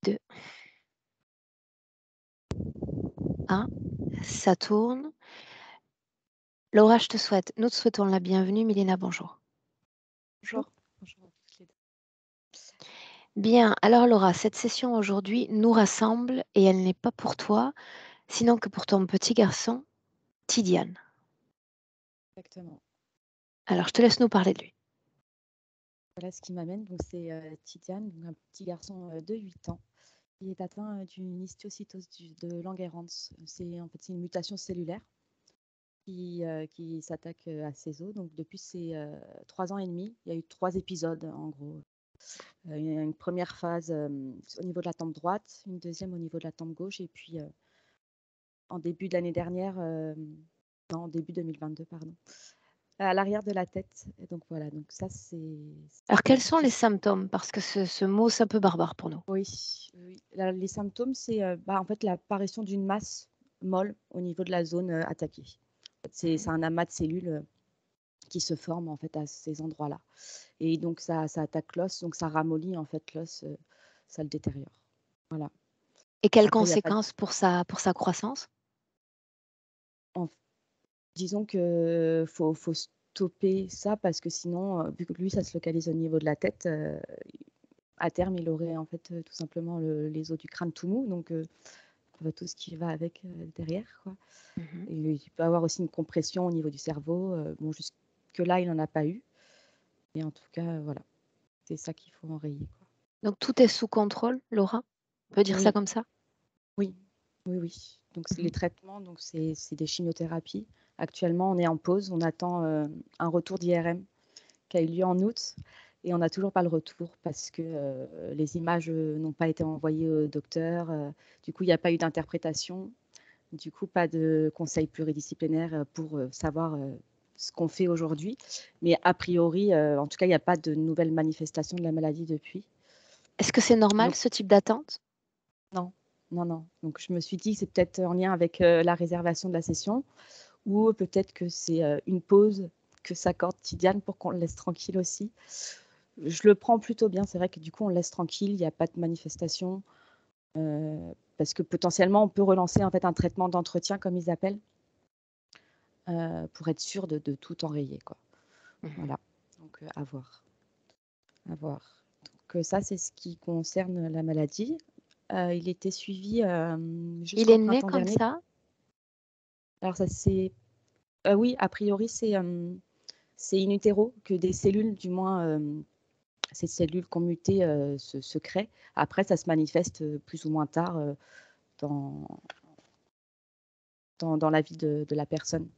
2, 1. Ça tourne. Laura, nous te souhaitons la bienvenue. Mélina, bonjour. Bonjour. Bonjour à toutes les deux. Bien, alors Laura, cette session aujourd'hui nous rassemble et elle n'est pas pour toi, sinon que pour ton petit garçon, Tidiane. Exactement. Alors, je te laisse nous parler de lui. Voilà ce qui m'amène. Donc, c'est Tidiane, donc un petit garçon de 8 ans. Il est atteint d'une histiocytose de Langerhans. C'est une mutation cellulaire qui s'attaque à ses os. Donc, depuis ses 3 ans et demi, il y a eu 3 épisodes en gros. Une première phase au niveau de la tempe droite, une deuxième au niveau de la tempe gauche, et puis en début de l'année dernière, non, en début 2022, pardon, à l'arrière de la tête. Et donc voilà, donc ça Alors, quels ce sont qui les symptômes? Parce que ce mot, c'est un peu barbare pour nous. oui, oui. Les symptômes, c'est en fait l'apparition d'une masse molle au niveau de la zone attaquée. En fait, c'est un amas de cellules qui se forment en fait à ces endroits-là. Et donc ça attaque l'os, donc ça ramollit en fait l'os, ça le détériore. Voilà. Et quelles Après, il y a pas, conséquences pour sa croissance? en- disons que faut stopper ça parce que sinon, vu que lui ça se localise au niveau de la tête, à terme il aurait en fait tout simplement les os du crâne tout mou, donc tout ce qui va avec derrière, quoi. Mhm. Et il peut avoir aussi une compression au niveau du cerveau. Bon, jusque-là, il n'en a pas eu. Mais en tout cas, voilà, c'est ça qu'il faut enrayer, quoi. Donc, tout est sous contrôle, Laura? On peut dire ça Oui, comme ça? oui, oui, oui. Donc, Mhm. les traitements, donc c'est des chimiothérapies. Actuellement, on est en pause. On attend un retour d'IRM qui a eu lieu en août. Et on n'a toujours pas le retour parce que les images n'ont pas été envoyées au docteur. Du coup, il n'y a pas eu d'interprétation. Du coup, pas de conseil pluridisciplinaire pour savoir ce qu'on fait aujourd'hui. Mais a priori, en tout cas, il n'y a pas de nouvelles manifestations de la maladie depuis. Est-ce que c'est normal, Donc, ce type d'attente? non, non, non. Donc, je me suis dit que c'est peut-être en lien avec la réservation de la session ou peut-être que c'est une pause que s'accorde Tidiane pour qu'on le laisse tranquille aussi. Je le prends plutôt bien. C'est vrai que du coup, on le laisse tranquille. Il n'y a pas de manifestation parce que potentiellement, on peut relancer en fait un traitement d'entretien, comme ils appellent, pour être sûr de tout enrayer, quoi. Mhm. Voilà, donc à voir, à voir. Donc ça, c'est ce qui concerne la maladie. Il était suivi Il jusqu'au est né printemps comme dernier. ça? Alors ça, oui, a priori, c'est in utero que des cellules, du moins, ces cellules qui ont muté se créent. Après, ça se manifeste plus ou moins tard dans, dans la vie de la personne.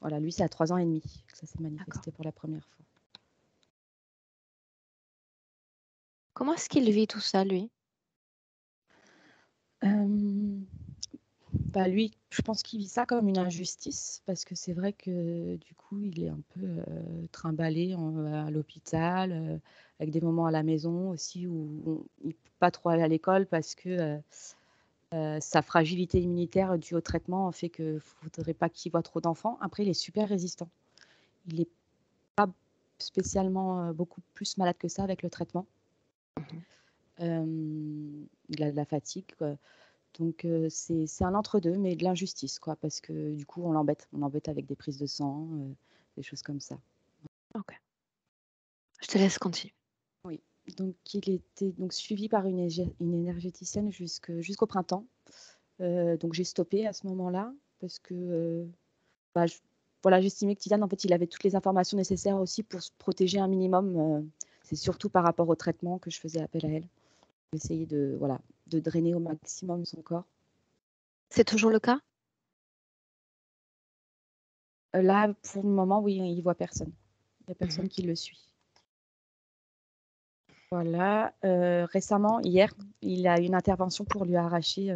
Voilà, lui, c'est à 3 ans et demi que ça s'est D'accord. manifesté pour la première fois. Comment est-ce qu'il vit tout ça, lui? Euh, Bah lui, je pense qu'il vit ça comme une injustice parce que c'est vrai que du coup, il est un peu trimballé à l'hôpital, avec des moments à la maison aussi où il ne peut pas trop aller à l'école parce que sa fragilité immunitaire due au traitement fait qu'il ne faudrait pas qu'il voit trop d'enfants. Après, il est super résistant. Il n'est pas spécialement beaucoup plus malade que ça avec le traitement. Mhm. Il a de la fatigue, quoi. Donc c'est un entre-deux, mais de l'injustice, quoi, parce que du coup, on l'embête avec des prises de sang, des choses comme ça. Ok. Je te laisse continuer. Oui. Donc il était donc suivi par une énergéticienne jusqu'au printemps. Donc j'ai stoppé à ce moment-là parce que bah, voilà, j'estimais que Tidiane, en fait, il avait toutes les informations nécessaires aussi pour se protéger un minimum. C'est surtout par rapport au traitement que je faisais appel à elle. Essayer de, voilà, de drainer au maximum son corps. C'est toujours le cas? Là, pour le moment, oui, il voit personne. Il n'y a Mhm. personne qui le suit. Voilà, récemment, hier, il a eu une intervention pour lui arracher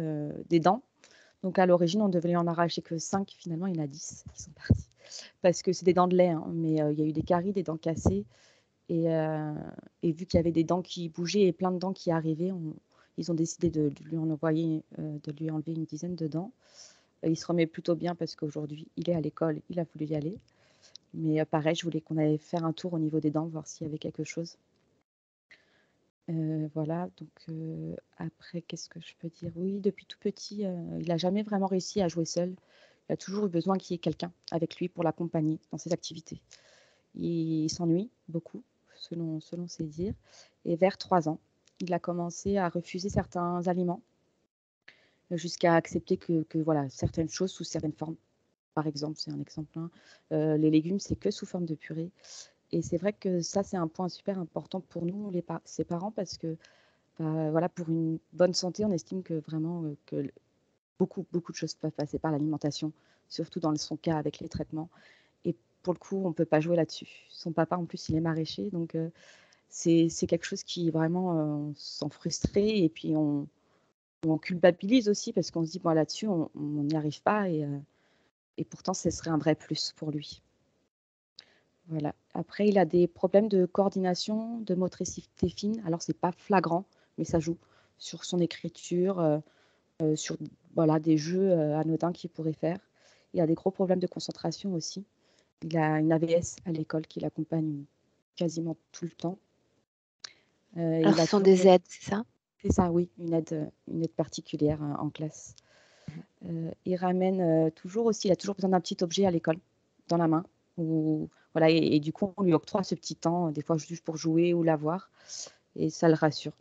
des dents. Donc à l'origine, on devait lui en arracher que 5. Finalement, il y en a 10 qui sont partis. Parce que c'est des dents de lait, hein, mais il y a eu des caries, des dents cassées. Et vu qu'il y avait des dents qui bougeaient et plein de dents qui arrivaient, ils ont décidé de lui de lui enlever une dizaine de dents. Il se remet plutôt bien parce qu'aujourd'hui, il est à l'école, il a voulu y aller. Mais pareil, je voulais qu'on aille faire un tour au niveau des dents, voir s'il y avait quelque chose. Voilà, donc après, qu'est-ce que je peux dire? Oui, depuis tout petit, il n'a jamais vraiment réussi à jouer seul. Il a toujours eu besoin qu'il y ait quelqu'un avec lui pour l'accompagner dans ses activités. Il s'ennuie beaucoup, selon ses dires. Et vers 3 ans, il a commencé à refuser certains aliments, jusqu'à accepter que voilà, certaines choses sous certaines formes. Par exemple, c'est un exemple, hein, les légumes, c'est que sous forme de purée. Et c'est vrai que ça, c'est un point super important pour nous, ses parents, parce que voilà, pour une bonne santé, on estime que vraiment que beaucoup de choses peuvent passer par l'alimentation, surtout dans son cas avec les traitements. Et pour le coup, on ne peut pas jouer là-dessus. Son papa, en plus, il est maraîcher, donc c'est quelque chose qui vraiment, on se sent frustré et puis on culpabilise aussi parce qu'on se dit, bon, là-dessus, on n'y arrive pas et pourtant, ce serait un vrai plus pour lui. Voilà. Après, il a des problèmes de coordination, de motricité fine. Alors, c'est pas flagrant, mais ça joue sur son écriture, sur voilà, des jeux anodins qu'il pourrait faire. Il a des gros problèmes de concentration aussi. Il a une AVS à l'école qui l'accompagne quasiment tout le temps. Alors Il ce a sont toujours des aides, c'est ça? c'est ça, oui, une aide particulière en classe. Mmh. Il ramène toujours aussi, il a toujours besoin d'un petit objet à l'école, dans la main. Ou, voilà, et du coup, on lui octroie ce petit temps, des fois juste pour jouer ou l'avoir, et ça le rassure.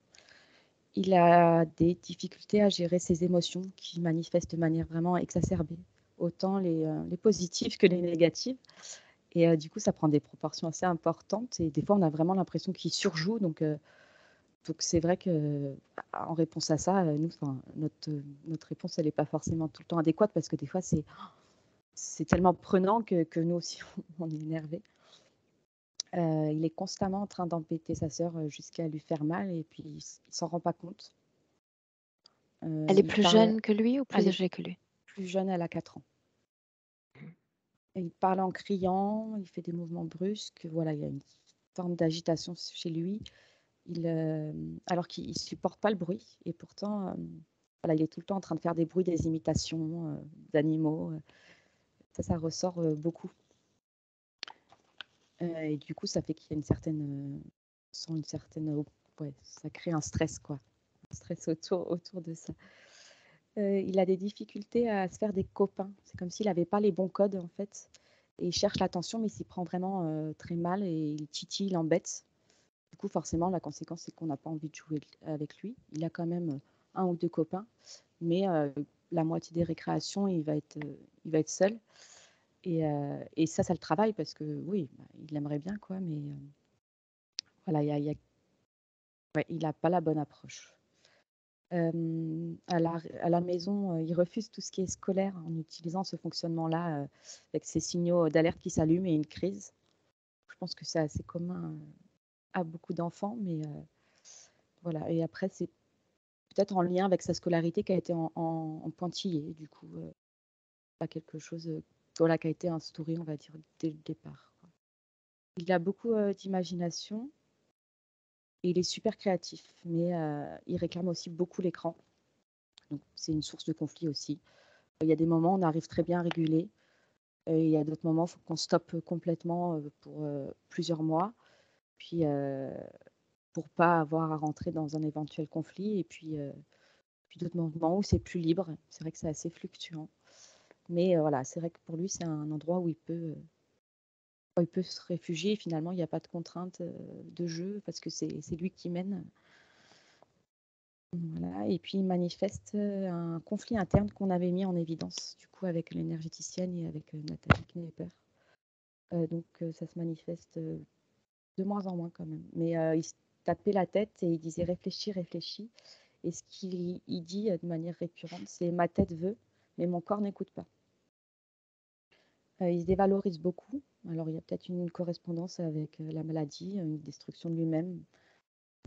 Il a des difficultés à gérer ses émotions qui manifestent de manière vraiment exacerbée, autant les positives que les négatives. Et du coup, ça prend des proportions assez importantes. Et des fois, on a vraiment l'impression qu'il surjoue. Donc c'est vrai qu'en réponse à ça, nous, notre réponse, elle n'est pas forcément tout le temps adéquate parce que des fois, c'est tellement prenant que nous aussi, on est énervé. Il est constamment en train d'embêter sa sœur jusqu'à lui faire mal et puis il ne s'en rend pas compte. Elle est Il plus parle, jeune que lui ou plus elle est âgée que lui? plus jeune, elle a 4 ans. Et il parle en criant, il fait des mouvements brusques. Voilà, il y a une forme d'agitation chez lui. Alors qu'il ne supporte pas le bruit. Et pourtant, voilà, il est tout le temps en train de faire des bruits, des imitations d'animaux. Ça ressort beaucoup. Et du coup, ça fait qu'il y a ouais, ça crée un stress, quoi. Un stress autour de ça. Il a des difficultés à se faire des copains. C'est comme s'il n'avait pas les bons codes, en fait. Et il cherche l'attention, mais il s'y prend vraiment très mal et il titille, il embête. Du coup, forcément, la conséquence, c'est qu'on n'a pas envie de jouer avec lui. Il a quand même un ou deux copains, mais la moitié des récréations, il va être seul. Et ça le travaille parce que oui, bah, il aimerait bien, quoi, mais voilà, ouais, il n'a pas la bonne approche. À la maison, il refuse tout ce qui est scolaire en utilisant ce fonctionnement-là, avec ces signaux d'alerte qui s'allument et une crise. Je pense que c'est assez commun à beaucoup d'enfants, mais voilà. Et après, c'est peut-être en lien avec sa scolarité qui a été en pointillé, du coup, pas quelque chose voilà, qui a été instauré, on va dire, dès le départ, quoi. Il a beaucoup d'imagination et il est super créatif, mais il réclame aussi beaucoup l'écran. Donc, c'est une source de conflit aussi. Il y a des moments où on arrive très bien à réguler. Et il y a d'autres moments, il faut qu'on stoppe complètement pour plusieurs mois. Puis, pour pas avoir à rentrer dans un éventuel conflit. Et puis d'autres moments où c'est plus libre. C'est vrai que c'est assez fluctuant. Mais voilà, c'est vrai que pour lui, c'est un endroit où il peut se réfugier. Et finalement, il n'y a pas de contrainte de jeu parce que c'est lui qui mène. Voilà. Et puis, il manifeste un conflit interne qu'on avait mis en évidence, du coup, avec l'énergéticienne et avec Nathalie Knepper. Donc, ça se manifeste de moins en moins quand même. Mais il se tapait la tête et il disait réfléchis, réfléchis. Et ce qu'il dit de manière récurrente, c'est ma tête veut, mais mon corps n'écoute pas. Il se dévalorise beaucoup. Alors, il y a peut-être une correspondance avec la maladie, une destruction de lui-même.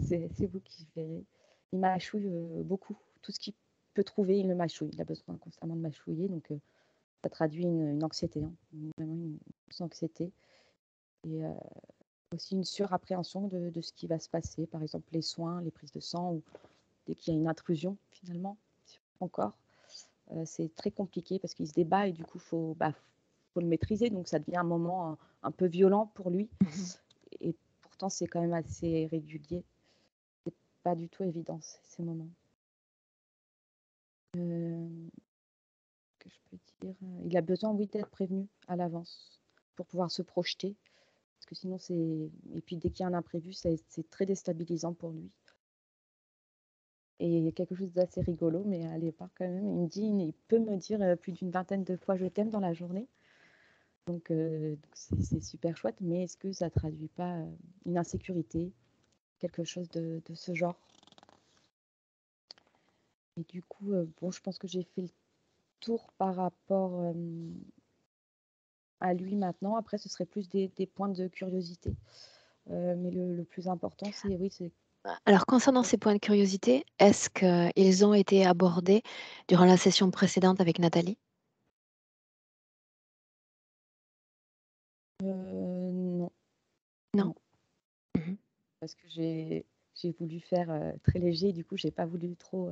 C'est vous qui verrez. Il mâchouille beaucoup. Tout ce qu'il peut trouver, il le mâchouille. Il a besoin constamment de mâchouiller. Donc, ça traduit une anxiété, hein, vraiment une anxiété. Et aussi une surappréhension de ce qui va se passer. Par exemple, les soins, les prises de sang, ou dès qu'il y a une intrusion, finalement, sur son corps. C'est très compliqué parce qu'il se débat et du coup, faut le maîtriser. Donc, ça devient un moment un peu violent pour lui. Mmh. Et pourtant, c'est quand même assez régulier. pas du tout évident ces moments. Que je peux dire, il a besoin, oui, d'être prévenu à l'avance pour pouvoir se projeter. Parce que sinon, et puis dès qu'il y a un imprévu, c'est très déstabilisant pour lui. Et quelque chose d'assez rigolo, mais à l'époque quand même, il peut me dire plus d'une vingtaine de fois je t'aime dans la journée. Donc c'est super chouette, mais est-ce que ça traduit pas une insécurité, quelque chose de ce genre? Et du coup, bon, je pense que j'ai fait le tour par rapport à lui maintenant. Après, ce serait plus des points de curiosité. Mais le plus important, c'est oui, c'est Alors, concernant ces points de curiosité, est-ce qu'ils ont été abordés durant la session précédente avec Nathalie? non, Non? non, Mmh. parce que j'ai voulu faire très léger. Du coup, j'ai pas voulu trop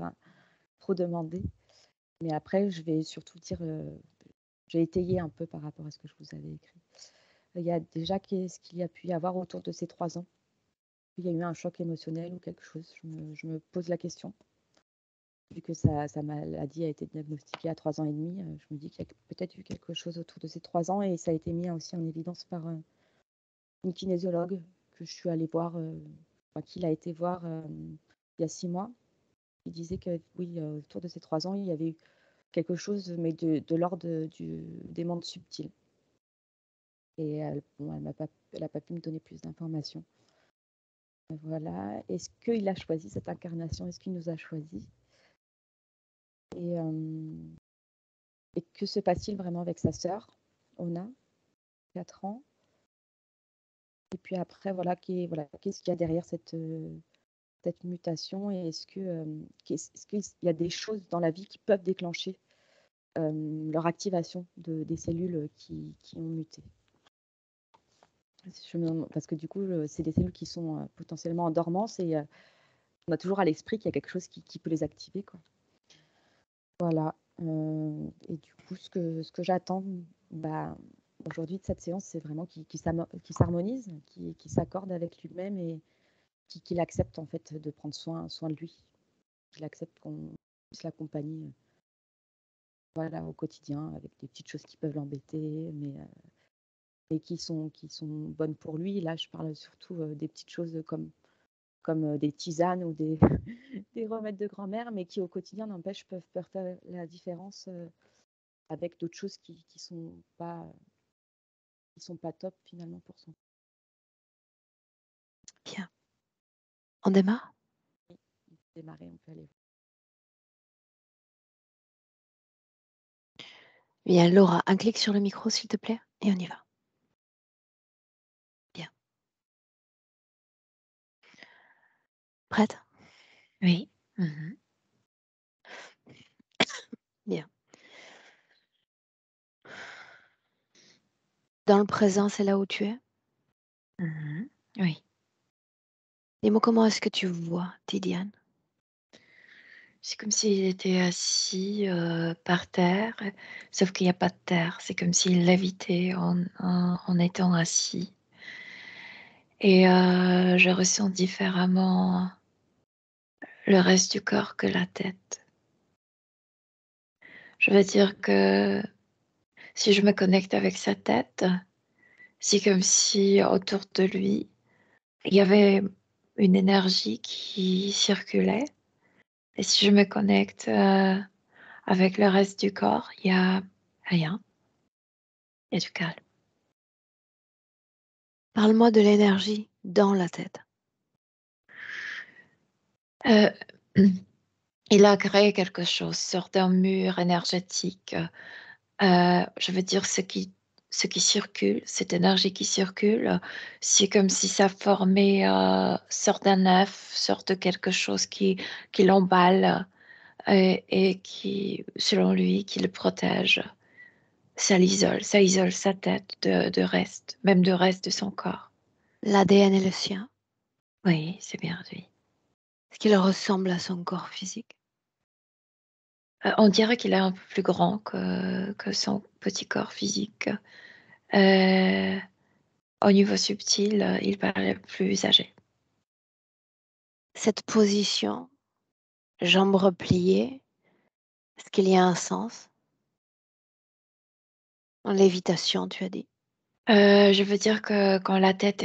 demander. Mais après, je vais surtout dire, j'ai étayé un peu par rapport à ce que je vous avais écrit. Il y a déjà qu'est-ce qu'il y a pu y avoir autour de ces 3 ans? Il y a eu un choc émotionnel ou quelque chose? Je me pose la question. Vu que sa maladie a été diagnostiquée à 3 ans et demi, je me dis qu'il y a peut-être eu quelque chose autour de ces 3 ans et ça a été mis aussi en évidence par une kinésiologue que je suis allée voir, qu'il a été voir il y a 6 mois. Il disait que oui, autour de ces 3 ans, il y avait eu quelque chose, mais de l'ordre des mondes subtils. Et bon, elle n'a pas pu me donner plus d'informations. Voilà. Est-ce qu'il a choisi cette incarnation? Est-ce qu'il nous a choisi? Et, et que se passe-t-il vraiment avec sa sœur, Ona, 4 ans? Et puis après, voilà, qu'est-ce qu'il y a derrière cette mutation? Et est-ce qu'il y a des choses dans la vie qui peuvent déclencher leur activation des cellules qui ont muté? Parce que du coup, c'est des cellules qui sont potentiellement en dormance et on a toujours à l'esprit qu'il y a quelque chose qui peut les activer, quoi. Voilà. Et du coup, ce que j'attends bah, aujourd'hui de cette séance, c'est vraiment qu'il s'harmonise, qu'il s'accorde avec lui-même et qu'il accepte en fait de prendre soin de lui, qu'il accepte qu'on puisse l'accompagner voilà, au quotidien avec des petites choses qui peuvent l'embêter, mais qui sont bonnes pour lui. Là, je parle surtout des petites choses comme des tisanes ou des, des remèdes de grand-mère, mais qui au quotidien, n'empêche, peuvent faire la différence avec d'autres choses qui sont pas top finalement pour son Bien. On démarre? démarrer. On peut aller. Bien, Laura, un clic sur le micro, s'il te plaît, et on y va. Bien. Prête? Oui. Mmh. Bien. Dans le présent, c'est là où tu es? Mmh. Oui. Dis-moi, comment est-ce que tu vois Tidiane? C'est comme s'il était assis, par terre, sauf qu'il y a pas de terre. C'est comme s'il lévitait en étant assis et je ressens différemment le reste du corps que la tête. Je veux dire que si je me connecte avec sa tête, c'est comme si autour de lui, il y avait une énergie qui circulait et si je me connecte, avec le reste du corps, il y a rien, il y a du calme. Parle-moi de l'énergie dans la tête. Heu, il a créé quelque chose, sorte d'un mur énergétique, je veux dire ce qui circule, cette énergie qui circule, c'est comme si ça formait, sorte d'un œuf, sorte de quelque chose qui l'emballe, et qui, selon lui, qui le protège. Ça isole sa tête de reste, même de reste de son corps. L'ADN est le sien. Oui, c'est bien lui. Est-ce qu'il ressemble à son corps physique? On dirait qu'il est un peu plus grand que son petit corps physique. Heu, Au niveau subtil, il paraît plus âgé. Cette position, jambes repliées, est-ce qu'il y a un sens? En lévitation, tu as dit. Je veux dire que quand la tête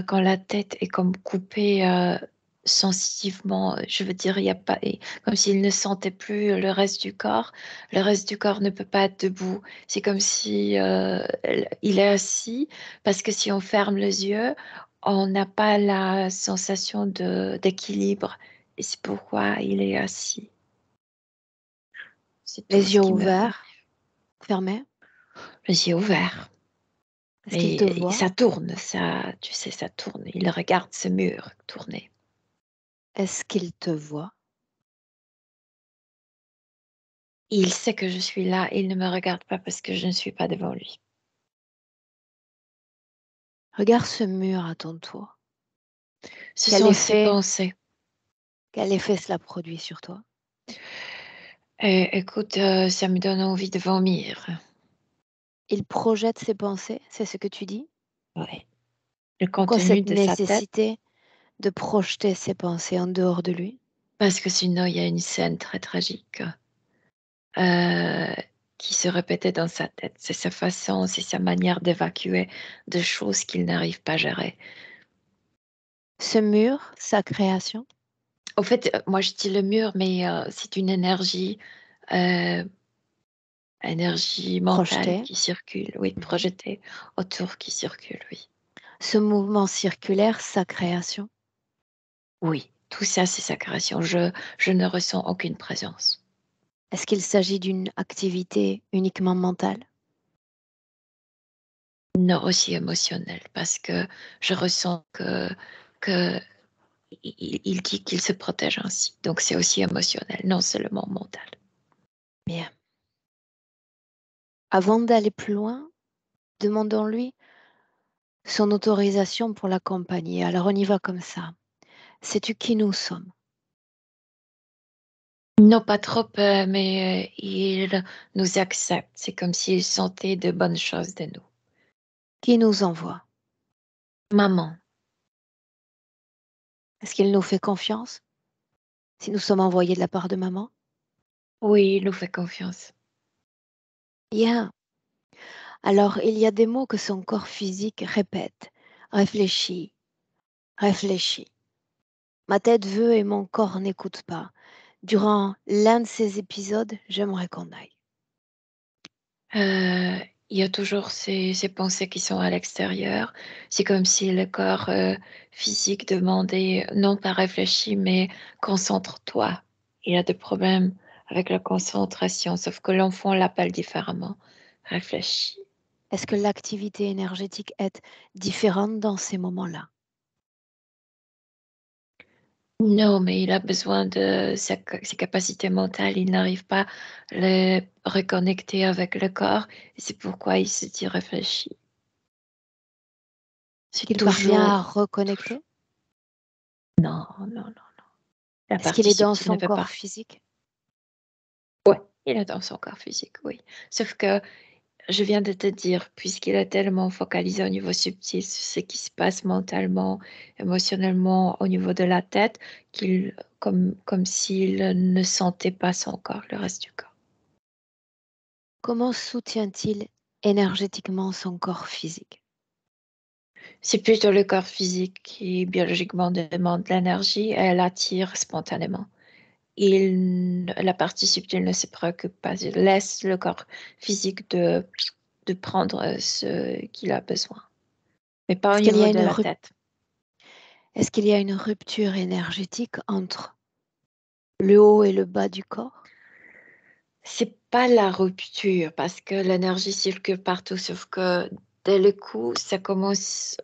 quand la tête est comme coupée sensitivement, je veux dire, il y a pas, comme s'il ne sentait plus le reste du corps. Le reste du corps ne peut pas être debout. C'est comme si il est assis, parce que si on ferme les yeux, on n'a pas la sensation d'équilibre. Et c'est pourquoi il est assis. C'est tout Les ce yeux qui me... ouverts, fermés. Les yeux ouverts. Est-ce qu'il te Et voit? ça tourne, ça, tu sais, ça tourne. Il regarde ce mur tourner. Est-ce qu'il te voit? Il sait que je suis là, il ne me regarde pas parce que je ne suis pas devant lui. Regarde ce mur à ton tour. Ce Quel sont ses effet, pensées. quel effet cela produit sur toi? Et, écoute, ça me donne envie de vomir. Il projette ses pensées, c'est ce que tu dis? Ouais. Le Pourquoi contenu cette de sa tête, nécessité de projeter ses pensées en dehors de lui? parce que sinon il y a une scène très tragique euh, qui se répétait dans sa tête. C'est sa façon, c'est sa manière d'évacuer des choses qu'il n'arrive pas à gérer. Ce mur, sa création, Au fait, moi je dis le mur, mais c'est une euh, énergie mentale projeté. qui circule, oui, Mhm. projetée autour qui circule, oui. Ce mouvement circulaire, sa création. Oui, tout ça, c'est sa création. Je ne ressens aucune présence. Est-ce qu'il s'agit d'une activité uniquement mentale? Non, aussi émotionnel, parce que je ressens que il dit qu'il se protège ainsi. Donc c'est aussi émotionnel, non seulement mental. Bien. Avant d'aller plus loin, demandons-lui son autorisation pour l'accompagner. Alors on y va comme ça. Sais-tu qui nous sommes? Non, pas trop, mais il nous accepte. C'est comme s'il sentait de bonnes choses de nous. Qui nous envoie? Maman, Est-ce qu'il nous fait confiance si nous sommes envoyés de la part de maman? oui, il nous fait confiance. Bien. Alors il y a des mots que son corps physique répète. Réfléchis, réfléchis. Ma tête veut et mon corps n'écoute pas. Durant l'un de ces épisodes, j'aimerais qu'on aille. Euh, il y a toujours ces pensées qui sont à l'extérieur. C'est comme si le corps physique demandait, non pas réfléchis, mais concentre-toi. Il y a des problèmes avec la concentration, sauf que l'enfant l'appelle différemment. Réfléchis. Est-ce que l'activité énergétique est différente dans ces moments-là? Non, mais il a besoin de ses capacités mentales. Il n'arrive pas à les reconnecter avec le corps. Et c'est pourquoi il se dit réfléchis. Est-ce C'est qu'il parvient à toujours... reconnecter? Non, non, non. La Est-ce qu'il partie est dans subtile ne son veut corps pas. physique? Ouais, il est dans son corps physique, oui. Sauf que je viens de te dire, puisqu'il est tellement focalisé au niveau subtil sur ce qui se passe mentalement, émotionnellement au niveau de la tête, comme s'il ne sentait pas son corps, le reste du corps. Comment soutient-il énergétiquement son corps physique? C'est plutôt le corps physique qui biologiquement demande de l'énergie et elle attire spontanément. La partie subtile ne se préoccupe pas, il laisse le corps physique de prendre ce qu'il a besoin, mais pas au Est-ce qu'il y niveau a de une la tête. Est-ce qu'il y a une rupture énergétique entre le haut et le bas du corps? C'est pas la rupture parce que l'énergie circule partout, sauf que dès le coup, ça commence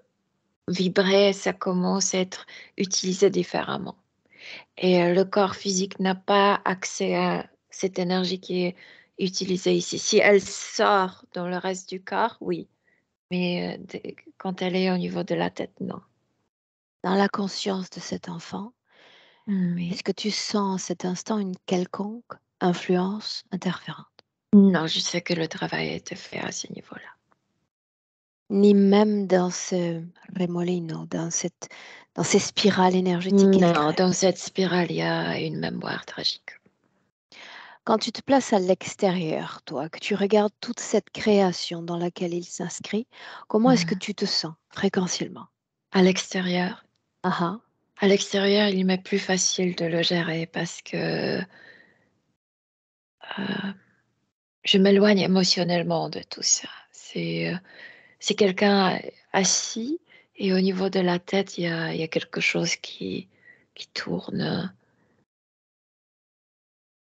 à vibrer, ça commence à être utilisé différemment. Et le corps physique n'a pas accès à cette énergie qui est utilisée ici. Si elle sort dans le reste du corps, oui, mais quand elle est au niveau de la tête, non. Dans la conscience de cet enfant, est-ce Oui. que tu sens à cet instant une quelconque influence interférente? Non, je sais que le travail a été fait à ce niveau-là. ni même dans ce remolino, dans ces spirales énergétiques qu'il Non, crée. dans cette spirale, il y a une mémoire tragique. Quand tu te places à l'extérieur, toi, que tu regardes toute cette création dans laquelle il s'inscrit, comment est-ce que tu te sens fréquentiellement? À l'extérieur, Ah ah, il m'est plus facile de le gérer parce que je m'éloigne émotionnellement de tout ça. C'est quelqu'un assis et au niveau de la tête, il y a quelque chose qui tourne.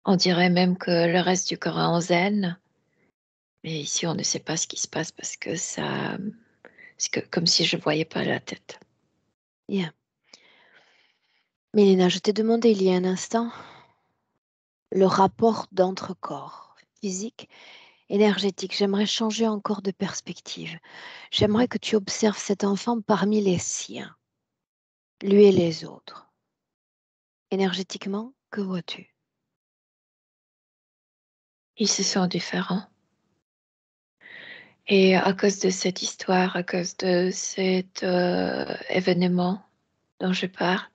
On dirait même que le reste du corps est en zen. Mais ici, on ne sait pas ce qui se passe parce que comme si je voyais pas la tête. bien. Mélina, je t'ai demandé il y a un instant le rapport d'entre-corps, physique, énergétique. J'aimerais changer encore de perspective. J'aimerais que tu observes cet enfant parmi les siens, lui et les autres. Énergétiquement, que vois-tu? Ils se sont différents. Et à cause de cette histoire, à cause de cet événement dont je parle,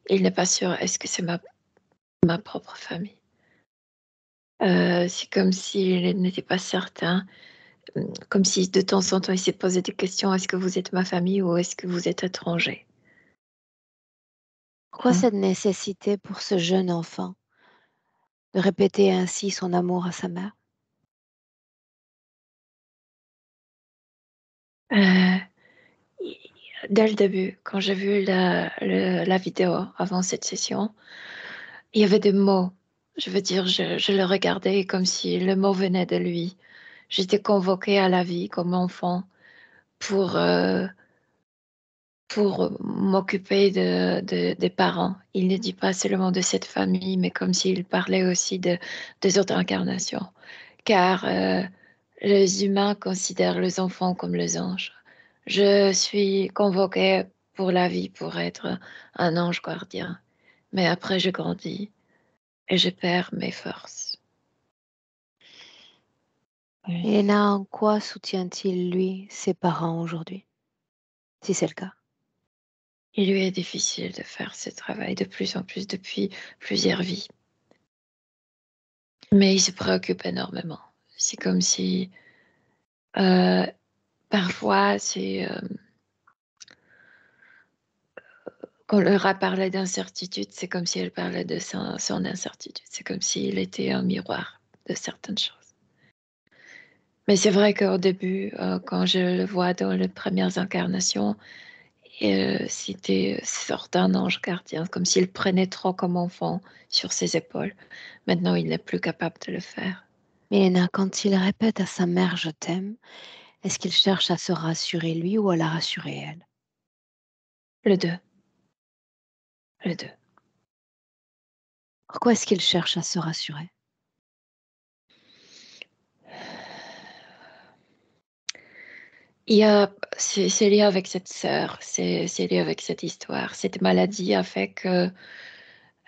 il n'est pas sûr est-ce que c'est ma propre famille. C'est comme s'il n'était pas certain, comme si de temps en temps il s'est posé des questions, est-ce que vous êtes ma famille ou est-ce que vous êtes étranger? Pourquoi Hein? cette nécessité pour ce jeune enfant de répéter ainsi son amour à sa mère? Euh, Dès le début, quand j'ai vu la vidéo avant cette session, il y avait des mots. Je veux dire, je le regardais comme si le mot venait de lui. J'étais convoquée à la vie comme enfant pour, euh, pour m'occuper des parents. Il ne dit pas seulement de cette famille, mais comme s'il parlait aussi des autres incarnations. Car les humains considèrent les enfants comme les anges. Je suis convoquée pour la vie pour être un ange gardien. Mais après, je grandis et je perds mes forces. Oui. Elena, en quoi soutient-il, lui, ses parents aujourd'hui, si c'est le cas? Il lui est difficile de faire ce travail de plus en plus depuis plusieurs vies. Mais il se préoccupe énormément. C'est comme si euh, parfois, quand Laura parlait d'incertitude, c'est comme si elle parlait de son incertitude. C'est comme s'il était un miroir de certaines choses. Mais c'est vrai qu'au début, quand je le vois dans les premières incarnations, c'était sorte d'un ange gardien, comme s'il prenait trop comme enfant sur ses épaules. Maintenant, il n'est plus capable de le faire. Elena, quand il répète à sa mère je t'aime, est-ce qu'il cherche à se rassurer lui ou à la rassurer elle? Le deux, le deux. Pourquoi est-ce qu'il cherche à se rassurer? C'est lié avec cette sœur, c'est lié avec cette histoire. Cette maladie a fait que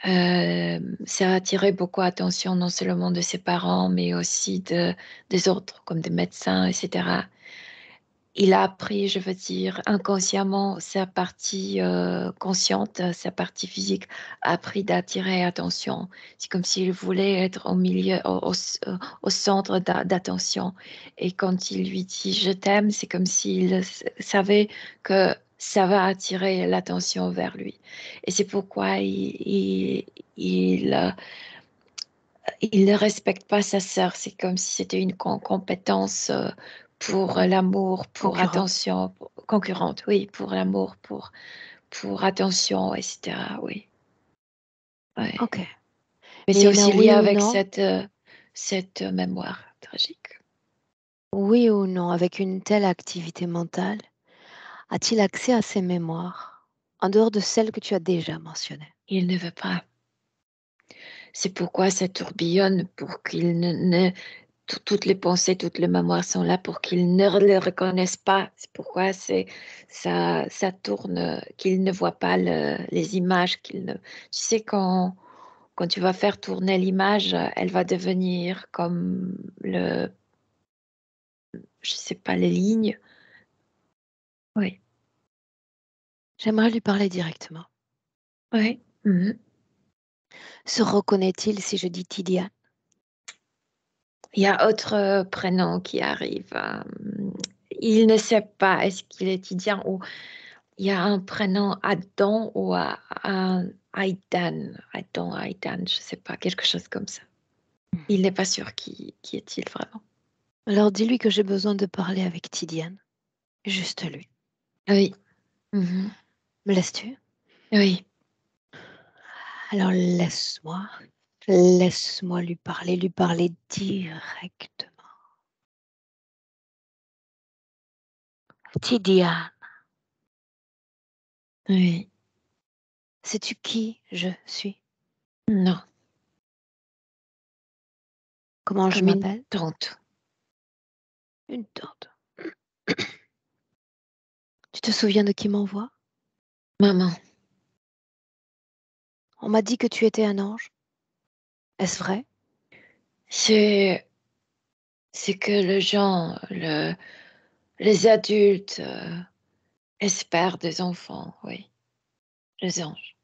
ça a attiré beaucoup d'attention non seulement de ses parents, mais aussi des autres, comme des médecins, etc. Il a appris, je veux dire, inconsciemment, sa partie consciente, sa partie physique, a appris d'attirer attention. C'est comme s'il voulait être au milieu, au centre d'attention. Et quand il lui dit je t'aime, c'est comme s'il savait que ça va attirer l'attention vers lui. Et c'est pourquoi il ne respecte pas sa sœur. C'est comme si c'était une compétence pour l'amour, pour Concurrente. attention, concurrente, oui, pour l'amour, pour attention, etc. Oui, ouais. Ok. Mais c'est Elena, aussi lié oui ou avec non? cette mémoire tragique. Oui ou non, avec une telle activité mentale, a-t-il accès à ses mémoires, en dehors de celles que tu as déjà mentionnées? Il ne veut pas. C'est pourquoi ça tourbillonne pour qu'il toutes les pensées, toutes les mémoires sont là pour qu'ils ne le reconnaissent pas. C'est pourquoi ça tourne, qu'ils ne voient pas les images. Tu sais, quand tu vas faire tourner l'image, elle va devenir comme je sais pas, les lignes. Oui, J'aimerais lui parler directement. oui. Mhm. Se reconnaît-il si je dis Tidiane? Il y a autre prénom qui arrive. Il ne sait pas est-ce qu'il est Tidiane ou il y a un prénom Adam ou un Aidan. Aidan, je ne sais pas, quelque chose comme ça. Il n'est pas sûr qui est-il vraiment. Alors dis-lui que j'ai besoin de parler avec Tidiane. Juste lui. Oui. Mhm. Me laisses-tu? Oui. Alors laisse-moi lui parler directement. Tidiane, Oui. sais-tu qui je suis? Non, Comment je comme une m'appelle? tante. Une tante. Tu te souviens de qui m'envoie? Maman, On m'a dit que tu étais un ange. Est-ce vrai? c'est que les adultes espèrent des enfants, oui, les anges.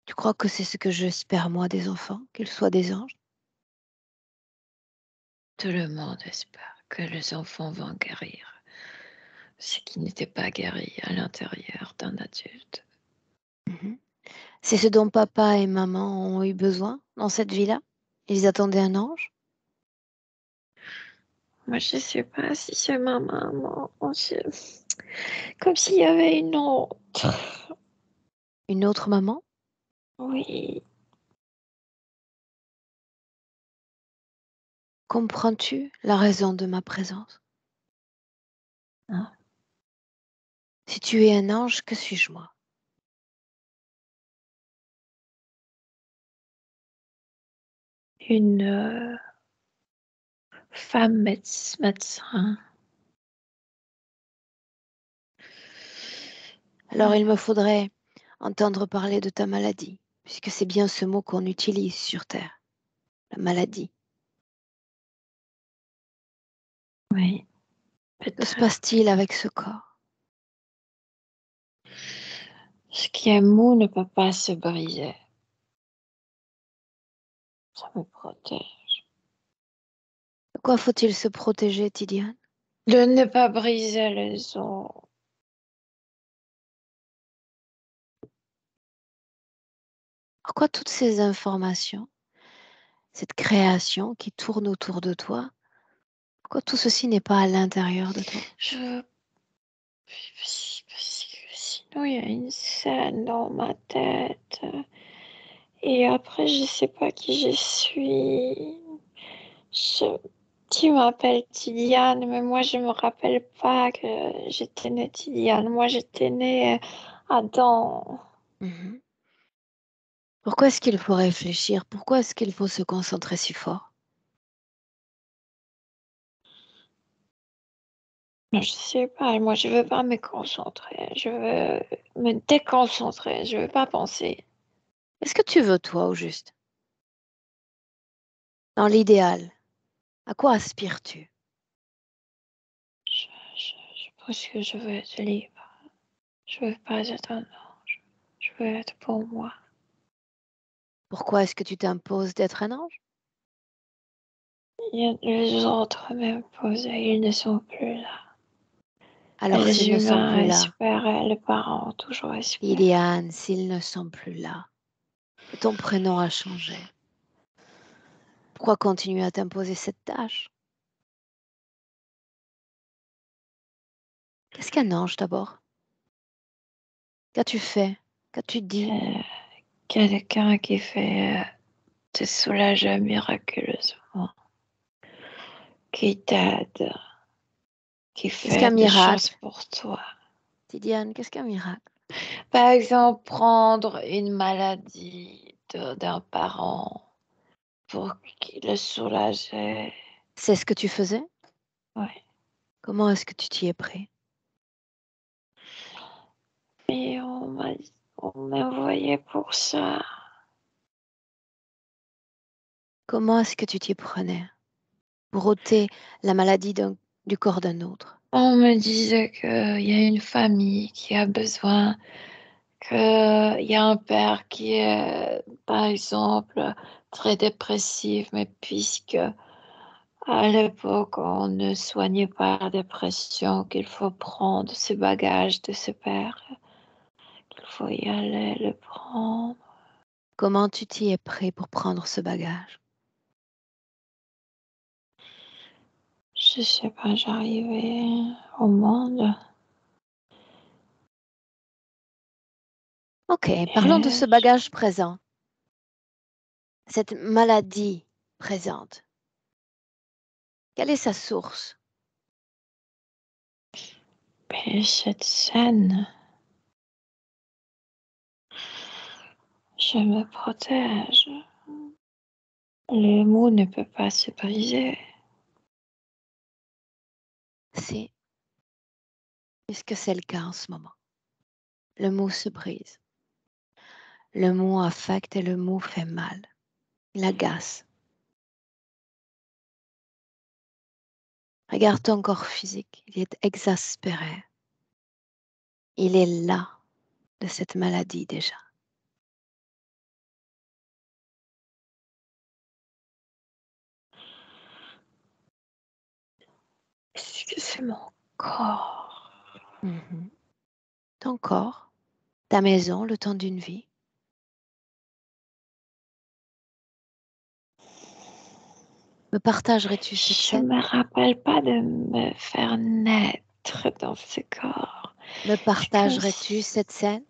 Tu crois que c'est ce que j'espère moi des enfants, qu'ils soient des anges? Tout le monde espère que les enfants vont guérir ce qui n'était pas guéri à l'intérieur d'un adulte. Mhm. C'est ce dont papa et maman ont eu besoin dans cette vie-là? Ils attendaient un ange? Moi, je sais pas si c'est ma maman, comme s'il y avait une autre. Une autre maman? Oui, Comprends-tu la raison de ma présence? hein, Si tu es un ange, que suis-je moi? une femme médecin. Alors il me faudrait entendre parler de ta maladie, puisque c'est bien ce mot qu'on utilise sur Terre, la maladie. Oui, Que se peut-être. passe-t-il avec ce corps? Ce qui est mou ne peut pas se briser. Ça me protège. De quoi faut-il se protéger, Tidiane? De ne pas briser les os. Pourquoi toutes ces informations, cette création qui tourne autour de toi, pourquoi tout ceci n'est pas à l'intérieur de toi? Je... Sinon, il y a une scène dans ma tête. Et après, je sais pas qui je suis. Je- Tu m'appelles Tidiane, mais moi, je me rappelle pas que j'étais née Tidiane. Moi, j'étais née Adam. Mhm. Pourquoi est-ce qu'il faut réfléchir? Pourquoi est-ce qu'il faut se concentrer si fort? Je sais pas, moi, je veux pas me concentrer. Je veux me déconcentrer. Je veux pas penser. Qu'est-ce que tu veux, toi, au juste? Dans l'idéal, à quoi aspires-tu? Je pense que je veux être libre. Je veux pas être un ange. Je veux être pour moi. Pourquoi est-ce que tu t'imposes d'être un ange? Les autres m'imposent et ils ne sont plus là. Et Alors les s'ils ne sont humains plus là, espèrent et les parents ont toujours espéré. Iliane, s'ils ne sont plus là, que ton prénom a changé, pourquoi continuer à t'imposer cette tâche? Qu'est-ce qu'un ange d'abord? Qu'as-tu fait? Qu'as-tu dit? Quelqu'un qui fait te soulager miraculeusement, qui t'aide, qui Qu'est-ce qu'un fait des choses miracle? pour toi. Tidiane, qu'est-ce qu'un miracle? Par exemple, prendre une maladie d'un parent pour qu'il le soulager. C'est ce que tu faisais? Ouais. Comment est-ce que tu t'y es pris? Et on m'a envoyé pour ça. Comment est-ce que tu t'y prenais? Pour ôter la maladie du corps d'un autre. On me disait qu'il y a une famille qui a besoin, qu'il y a un père qui est, par exemple, très dépressif, mais puisque à l'époque on ne soignait pas la dépression, qu'il faut prendre ce bagage de ce père, qu'il faut y aller le prendre. Comment tu t'y es pris pour prendre ce bagage? Je sais pas, j'arrivais au monde. Ok, parlons de ce Et bagage présent, cette maladie présente. Quelle est sa source? puis cette scène, je me protège. Le mot ne peut pas se briser. Si, puisque c'est le cas en ce moment. Le mot se brise. Le mot affecte et le mot fait mal. Il agace. Regarde ton corps physique, il est exaspéré. Il est là de cette maladie déjà. Est-ce que c'est mon corps? Mhm. Ton corps, ta maison, le temps d'une vie. Me partagerais-tu cette Je scène? me rappelle pas de me faire naître dans ce corps. Me C'est comme partagerais-tu si cette scène?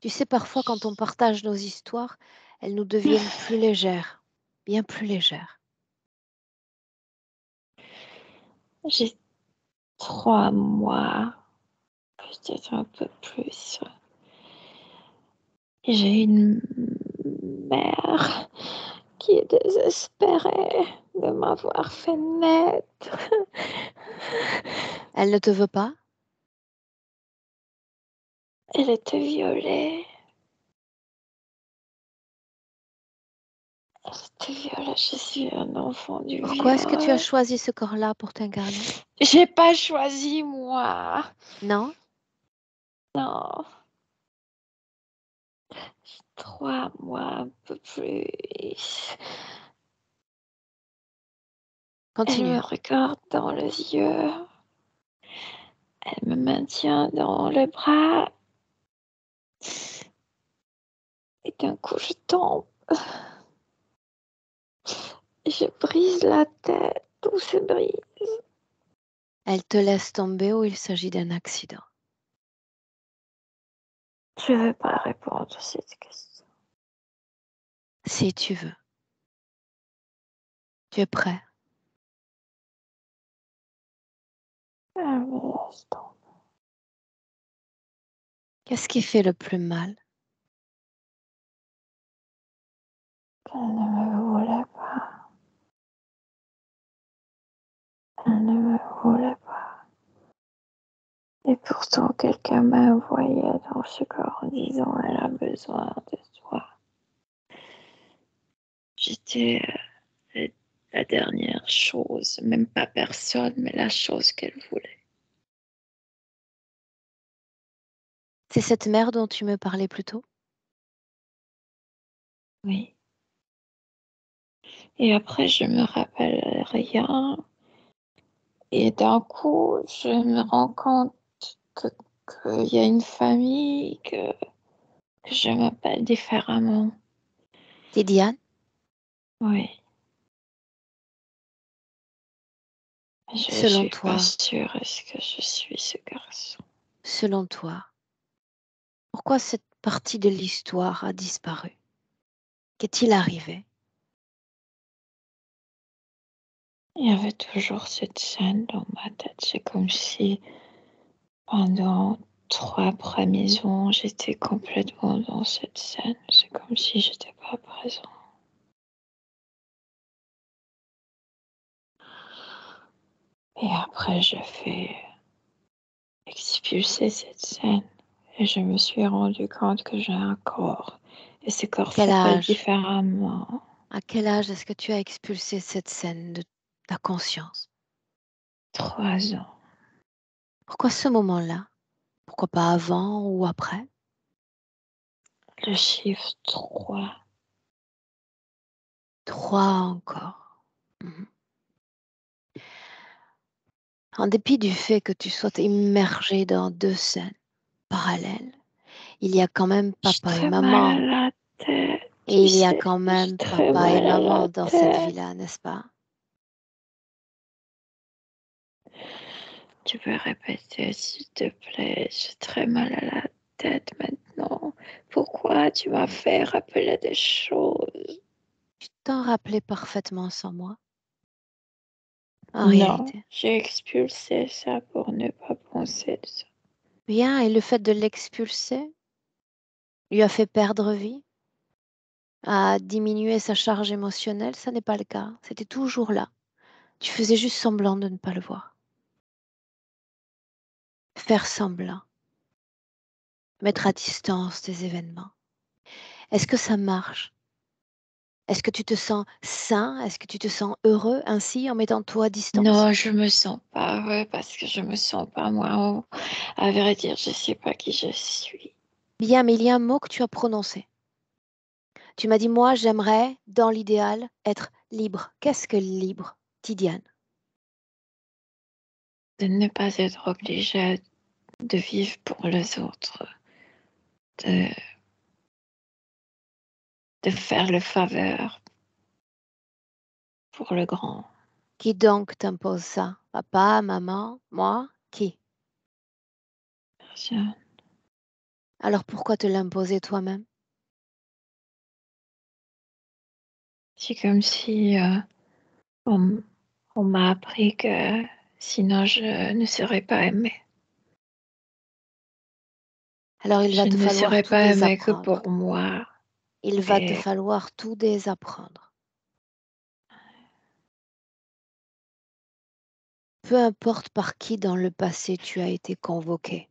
Tu sais, parfois quand on partage nos histoires, elles nous deviennent plus légères, bien plus légères. j'ai 3 mois, peut-être un peu plus. J'ai une mère qui est désespérée de m'avoir fait naître. Elle ne te veut pas? Elle était violée. Elle était violée. Je suis un enfant du Pourquoi est-ce que tu as viol. choisi ce corps-là pour t'incarner? J'ai pas choisi moi. Non? Non. 3 mois, un peu plus. Elle me Continue. regarde dans les yeux. Elle me maintient dans les bras. Et d'un coup, je tombe. Je brise la tête. Tout se brise. Elle te laisse tomber ou il s'agit d'un accident? Je ne veux pas répondre à cette question. Si tu veux. Tu es prêt? Elle me laisse tomber. Qu'est-ce qui fait le plus mal? Elle ne me voulait pas. Elle ne me voulait pas. Et pourtant, quelqu'un m'a envoyé dans ce corps en disant elle a besoin de toi. J'étais la dernière chose, même pas personne, mais la chose qu'elle voulait. C'est cette mère dont tu me parlais plus tôt? Oui. Et après, je me rappelle rien. Et d'un coup, je me rends compte qu'il y a une famille que je m'appelle différemment. C'est Diane? Oui. Je ne Selon suis pas toi, sûre est-ce que je suis ce garçon. selon toi, pourquoi cette partie de l'histoire a disparu? Qu'est-il arrivé? Il y avait toujours cette scène dans ma tête. C'est comme si pendant 3 premiers jours, j'étais complètement dans cette scène. C'est comme si j'étais pas présent. Et après, je fais expulser cette scène. Et je me suis rendu compte que j'ai un corps. Et ce corps Quel s'appelle âge? différemment. À quel âge est-ce que tu as expulsé cette scène de ta conscience? 3 ans. Pourquoi ce moment-là? Pourquoi pas avant ou après? Le chiffre 3. 3 encore. Mhm. En dépit du fait que tu sois immergé dans 2 scènes parallèles, il y a quand même J'ai papa et très mal à maman. la tête, Et tu il y a sais. quand J'ai même très papa et mal à la maman dans cette tête. vie-là, n'est-ce pas? Tu peux répéter, s'il te plaît? J'ai très mal à la tête maintenant. Pourquoi tu m'as fait rappeler des choses? Tu t'en rappelais parfaitement sans moi, en Non, réalité. j'ai expulsé ça pour ne pas penser de ça. Bien, et le fait de l'expulser lui a fait perdre vie, a diminué sa charge émotionnelle, ça n'est pas le cas. C'était toujours là. Tu faisais juste semblant de ne pas le voir. Faire semblant, mettre à distance des événements. Est-ce que ça marche? Est-ce que tu te sens sain? Est-ce que tu te sens heureux ainsi en mettant toi à distance? Non, je me sens pas heureux parce que je me sens pas moi. À vrai dire, je sais pas qui je suis. Bien, mais il y a un mot que tu as prononcé. Tu m'as dit, moi, j'aimerais, dans l'idéal, être libre. Qu'est-ce que libre, Tidiane? De ne pas être obligé de vivre pour les autres, de, de faire le faveur pour le grand. Qui donc t'impose ça? Papa, maman, moi? Qui? Personne. Alors pourquoi te l'imposer toi-même? C'est comme si on, on m'a appris que sinon je ne serais pas aimée. Alors il va Je te ne falloir serais tout pas aimée que désapprendre. pour moi. Il va te Et falloir tout désapprendre. Peu importe par qui dans le passé tu as été convoqué.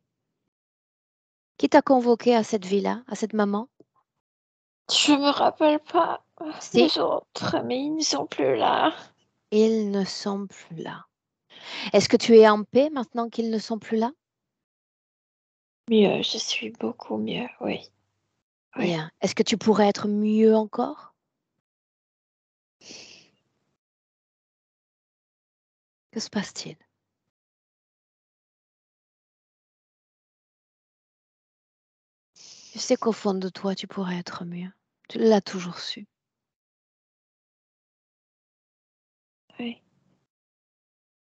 Qui t'a convoqué à cette vie-là, à cette maman? je me rappelle pas Si, les autres, mais ils ne sont plus là. ils ne sont plus là. Est-ce que tu es en paix maintenant qu'ils ne sont plus là? Mieux, je suis beaucoup mieux, oui. Oui. Bien. Est-ce que tu pourrais être mieux encore? Que se passe-t-il? Je sais qu'au fond de toi, tu pourrais être mieux. Tu l'as toujours su. Oui.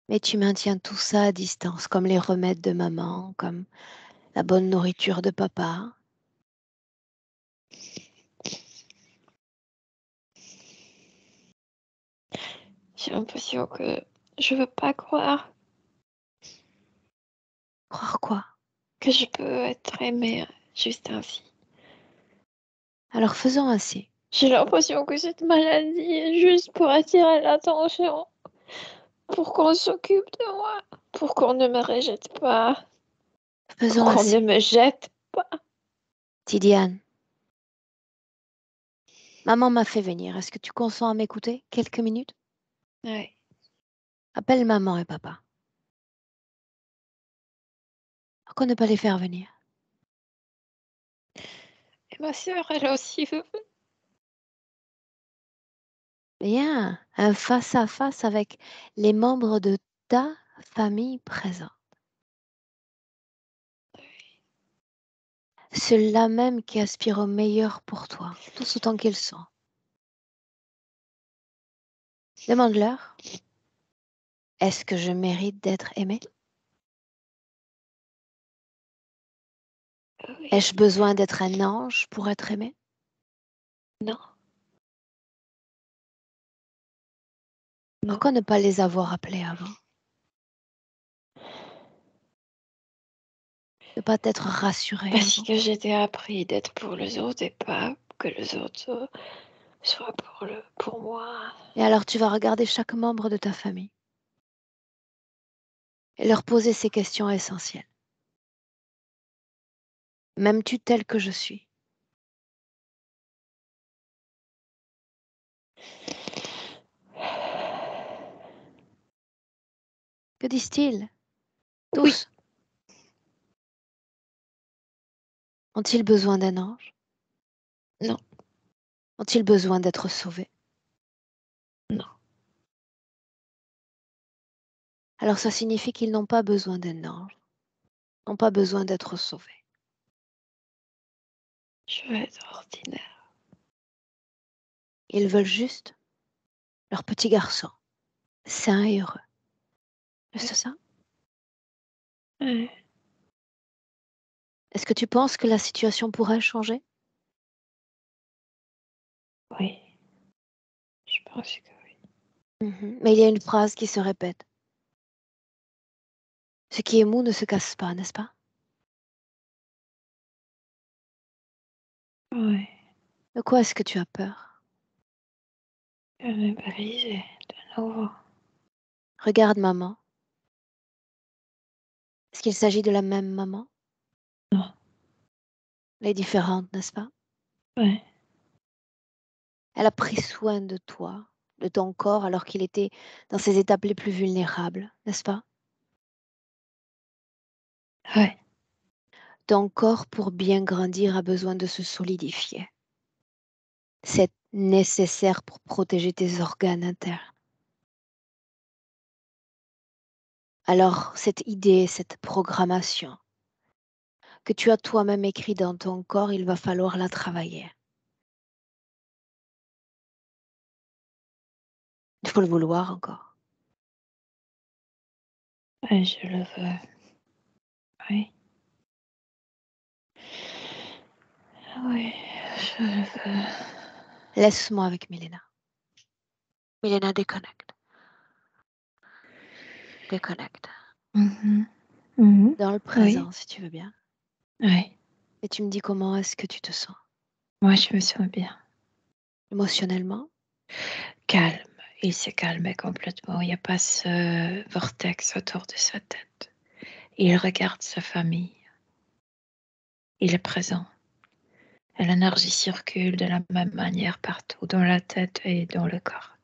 Mais tu maintiens tout ça à distance, comme les remèdes de maman, comme la bonne nourriture de papa. J'ai l'impression que je veux pas croire Croire quoi? que je peux être aimée juste ainsi. Alors faisons ainsi. J'ai l'impression que cette maladie est juste pour attirer l'attention, pour qu'on s'occupe de moi, pour qu'on ne me rejette pas, pour Faisons qu'on ne ainsi. me jette pas. Tidiane, maman m'a fait venir. Est-ce que tu consens à m'écouter quelques minutes? Oui. Appelle maman et papa. Pourquoi ne pas les faire venir? Et ma sœur, elle aussi veut. Bien, un face-à-face avec les membres de ta famille présente. Ceux-là même qui aspirent au meilleur pour toi, tous autant qu'ils sont. Demande-leur, est-ce que je mérite d'être aimée? Oui. Ai-je besoin d'être un ange pour être aimée? Non. Non. Pourquoi ne pas les avoir appelés avant? Ne pas t'être rassurée Parce avant? que j'étais appris d'être pour les autres et pas que les autres soient pour moi. Et alors tu vas regarder chaque membre de ta famille et leur poser ces questions essentielles. M'aimes-tu tel que je suis? Que disent-ils? Oui. Tous. Ont-ils besoin d'un ange? Non. Ont-ils besoin d'être sauvés? Non. Alors ça signifie qu'ils n'ont pas besoin d'un ange, n'ont pas besoin d'être sauvés. Je veux être ordinaire. Ils veulent juste leur petit garçon, sain et heureux. Est-ce ça? Ouais. Est-ce que tu penses que la situation pourrait changer? Oui. Je pense que oui. Mais il y a une phrase qui se répète. Ce qui est mou ne se casse pas, n'est-ce pas? Oui. De quoi est-ce que tu as peur? Je vais me briser de nouveau. Regarde maman. Est-ce qu'il s'agit de la même maman? Non. Elle est différente, n'est-ce pas? Ouais. Elle a pris soin de toi, de ton corps, alors qu'il était dans ses étapes les plus vulnérables, n'est-ce pas? Ouais. Ton corps, pour bien grandir, a besoin de se solidifier. C'est nécessaire pour protéger tes organes internes. Alors, cette idée, cette programmation que tu as toi-même écrit dans ton corps, il va falloir la travailler. Il faut le vouloir encore. Ouais, je le veux. Oui. Oui, je le veux. Laisse-moi avec Milena. Milena, déconnecte. Déconnecte. Dans le présent, Oui. si tu veux bien. Oui. Et tu me dis comment est-ce que tu te sens? Moi, je me sens bien. Émotionnellement? Calme. Il s'est calmé complètement. Il n'y a pas ce vortex autour de sa tête. Il regarde sa famille. Il est présent. Et l'énergie circule de la même manière partout, dans la tête et dans le corps.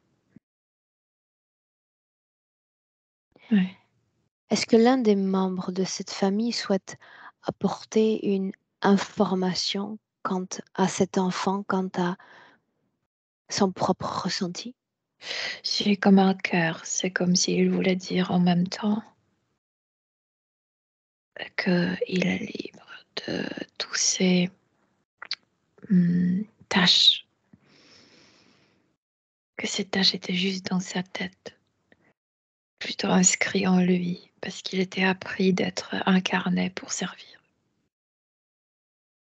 Oui. Est-ce que l'un des membres de cette famille souhaite apporter une information quant à cet enfant, quant à son propre ressenti? J'ai comme un cœur. C'est comme s'il voulait dire en même temps qu'il est libre de tous ces tâches. Que ces tâches étaient juste dans sa tête, plutôt inscrit en lui, parce qu'il était appris d'être incarné pour servir.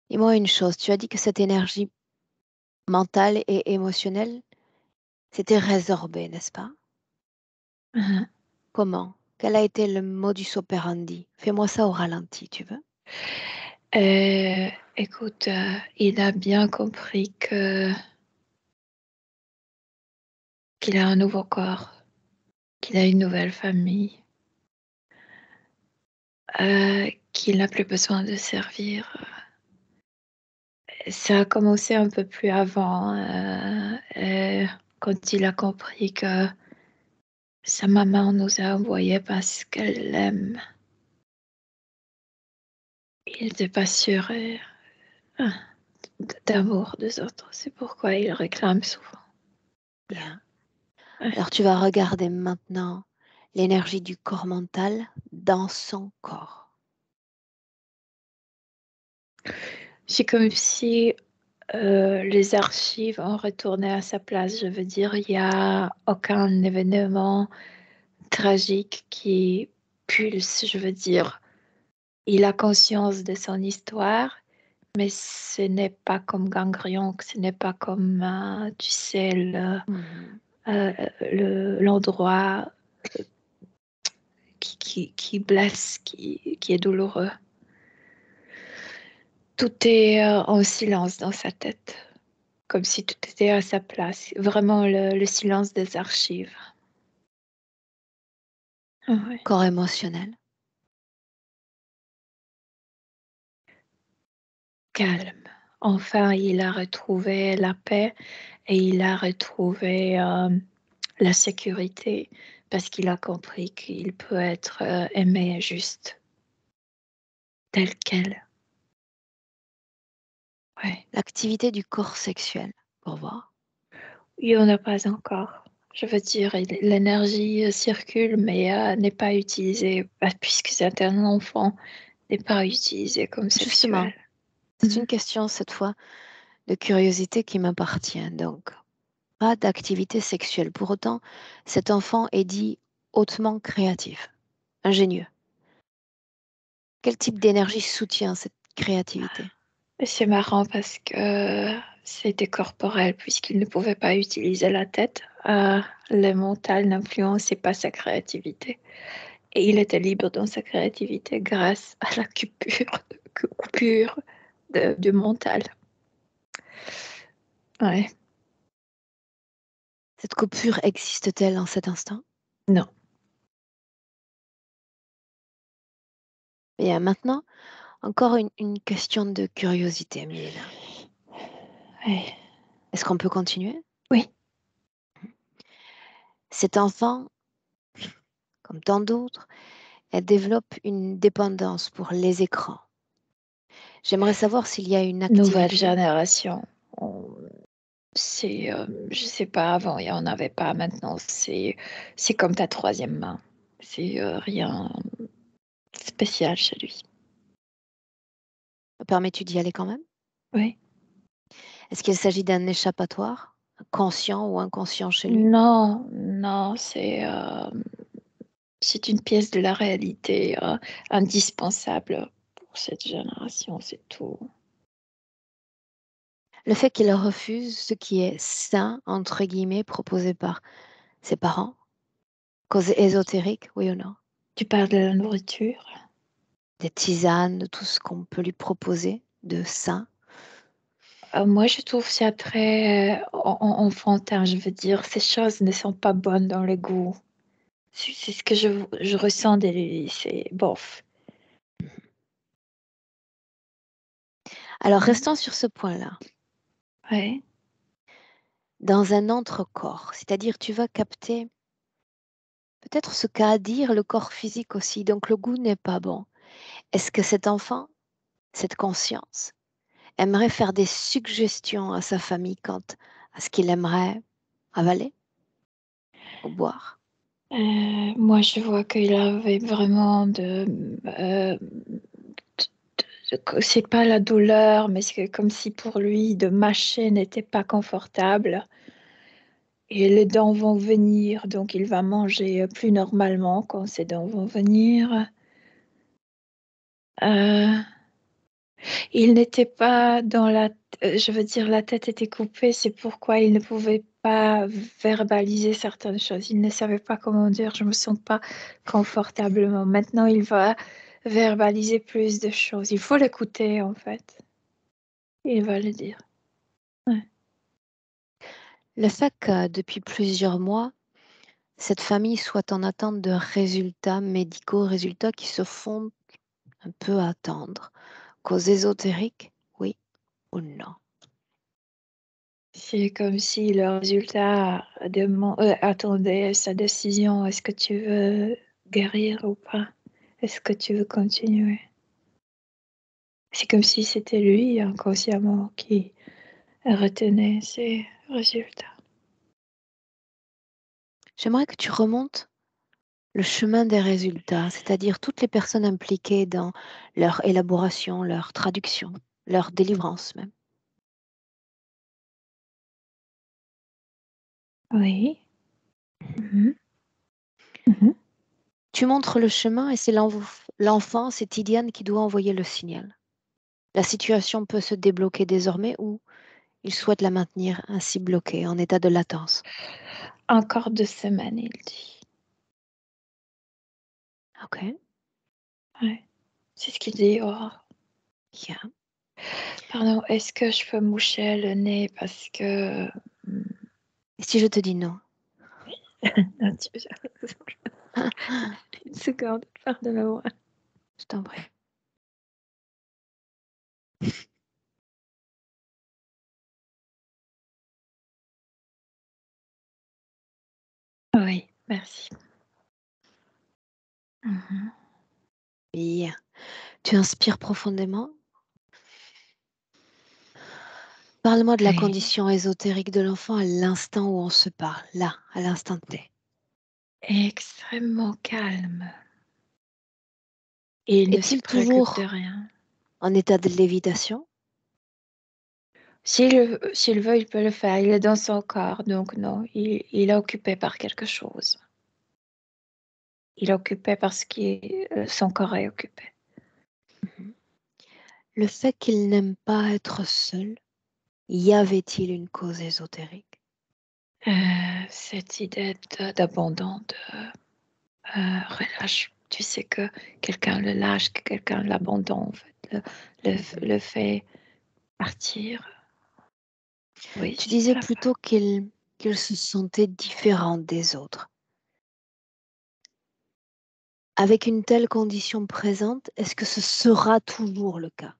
Dis-moi une chose, tu as dit que cette énergie mentale et émotionnelle s'était résorbée, n'est-ce pas? Mhm. Comment? Quel a été le modus operandi? Fais-moi ça au ralenti, tu veux? Écoute, il a bien compris qu'il a un nouveau corps, qu'il a une nouvelle famille, qu'il n'a plus besoin de servir. Ça a commencé un peu plus avant, quand il a compris que sa maman nous a envoyés parce qu'elle l'aime. Il n'était pas sûr d'amour des autres. C'est pourquoi il réclame souvent. Bien. Ouais. Alors tu vas regarder maintenant l'énergie du corps mental dans son corps. C'est comme si les archives ont retourné à sa place. Je veux dire, il n'y a aucun événement tragique qui pulse. Je veux dire, il a conscience de son histoire, mais ce n'est pas comme Gangryon, ce n'est pas comme, tu sais, l'endroit qui blesse, qui est douloureux. Tout est en silence dans sa tête, comme si tout était à sa place. Vraiment le silence des archives. Ah ouais. Corps émotionnel. Calme. Enfin, il a retrouvé la paix et il a retrouvé la sécurité parce qu'il a compris qu'il peut être aimé juste tel quel. Ouais. L'activité du corps sexuel, pour voir. Il n'y en a pas encore. Je veux dire, l'énergie circule, mais n'est pas utilisée, puisque c'est un enfant, n'est pas utilisée comme Justement, sexuelle. c'est une question cette fois de curiosité qui m'appartient. Donc, pas d'activité sexuelle. Pour autant, cet enfant est dit hautement créatif, ingénieux. Quel type d'énergie soutient cette créativité? Et c'est marrant parce que c'était corporel, puisqu'il ne pouvait pas utiliser la tête. Le mental n'influençait pas sa créativité. Et il était libre dans sa créativité grâce à la coupure du mental. Ouais. Cette coupure existe-t-elle en cet instant? Non. Et maintenant, encore une question de curiosité, Mélina. Ouais. Est-ce qu'on peut continuer? Oui. Cet enfant, comme tant d'autres, elle développe une dépendance pour les écrans. J'aimerais savoir s'il y a une Nouvelle activité. génération. Je sais pas, avant, il n'y en avait pas. Maintenant, c'est comme ta troisième main. C'est rien spécial chez lui. Permets-tu d'y aller quand même? Oui. Est-ce qu'il s'agit d'un échappatoire, conscient ou inconscient chez lui? Non, non, c'est une pièce de la réalité indispensable pour cette génération, c'est tout. Le fait qu'il refuse ce qui est sain, entre guillemets, proposé par ses parents, cause ésotérique, oui ou non? Tu parles de la nourriture? Des tisanes, de tout ce qu'on peut lui proposer de sain. Moi, je trouve ça très enfantin. Je veux dire, ces choses ne sont pas bonnes dans le goût. C'est ce que je ressens de lui. C'est bof. Alors Mhm. restons sur ce point-là. Ouais. Dans un autre corps, c'est-à-dire tu vas capter peut-être ce qu'a à dire le corps physique aussi, donc le goût n'est pas bon. Est-ce que cet enfant, cette conscience, aimerait faire des suggestions à sa famille quant à ce qu'il aimerait avaler ou boire? Moi, je vois qu'il avait vraiment c'est pas la douleur, mais c'est comme si pour lui, de mâcher n'était pas confortable. Et les dents vont venir, donc il va manger plus normalement quand ses dents vont venir. Euh, il n'était pas dans je veux dire, la tête était coupée, c'est pourquoi il ne pouvait pas verbaliser certaines choses. Il ne savait pas comment dire, je me sens pas confortablement. Maintenant, il va verbaliser plus de choses. Il faut l'écouter, en fait. Il va le dire. Ouais. Le fait que depuis plusieurs mois, cette famille soit en attente de résultats médicaux, résultats qui se font un peu attendre, cause ésotérique, oui ou non? C'est comme si le résultat attendait sa décision. Est-ce que tu veux guérir ou pas? Est-ce que tu veux continuer? C'est comme si c'était lui, inconsciemment, qui retenait ses résultats. J'aimerais que tu remontes le chemin des résultats, c'est-à-dire toutes les personnes impliquées dans leur élaboration, leur traduction, leur délivrance même. Oui. Mhm. Mhm. Tu montres le chemin et c'est l'enfant, c'est Tidiane qui doit envoyer le signal. La situation peut se débloquer désormais ou il souhaite la maintenir ainsi bloquée en état de latence. Encore 2 semaines, il dit. Ok, Ouais. C'est ce qu'il dit. Oh. bien. Pardon, est-ce que je peux moucher le nez parce que... Et si je te dis non? Non, une seconde, pardonne-moi. Je t'en prie. Oui, merci. Mhm. Bien. Tu inspires profondément. Parle-moi de la Oui, condition ésotérique de l'enfant à l'instant où on se parle, là, à l'instant T. extrêmement calme. Et il ne se Est-il préoccupe de toujours rien. en état de lévitation? S'il veut, il peut le faire. Il est dans son corps, donc non, il est occupé par quelque chose. Il est occupé parce que son corps est occupé. Mhm. Le fait qu'il n'aime pas être seul, y avait-il une cause ésotérique? Cette idée d'abandon, relâche. Tu sais que quelqu'un le lâche, que quelqu'un l'abandonne, en fait, Mhm. le fait partir. Oui, Tu c'est disais la peur. plutôt qu'il se sentait différent des autres. Avec une telle condition présente, est-ce que ce sera toujours le cas?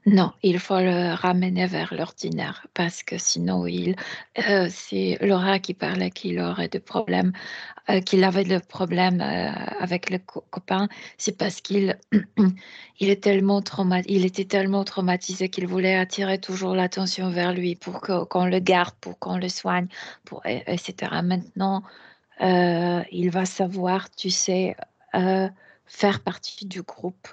Non, il faut le ramener vers l'ordinaire parce que sinon, c'est Laura qui parlait qu'il aurait des problèmes, qu'il avait le problème avec le copain. C'est parce qu'il il était tellement traumatisé qu'il voulait attirer toujours l'attention vers lui pour qu'on le garde, pour qu'on le soigne, etc. Maintenant, il va savoir, tu sais, euh, faire partie du groupe.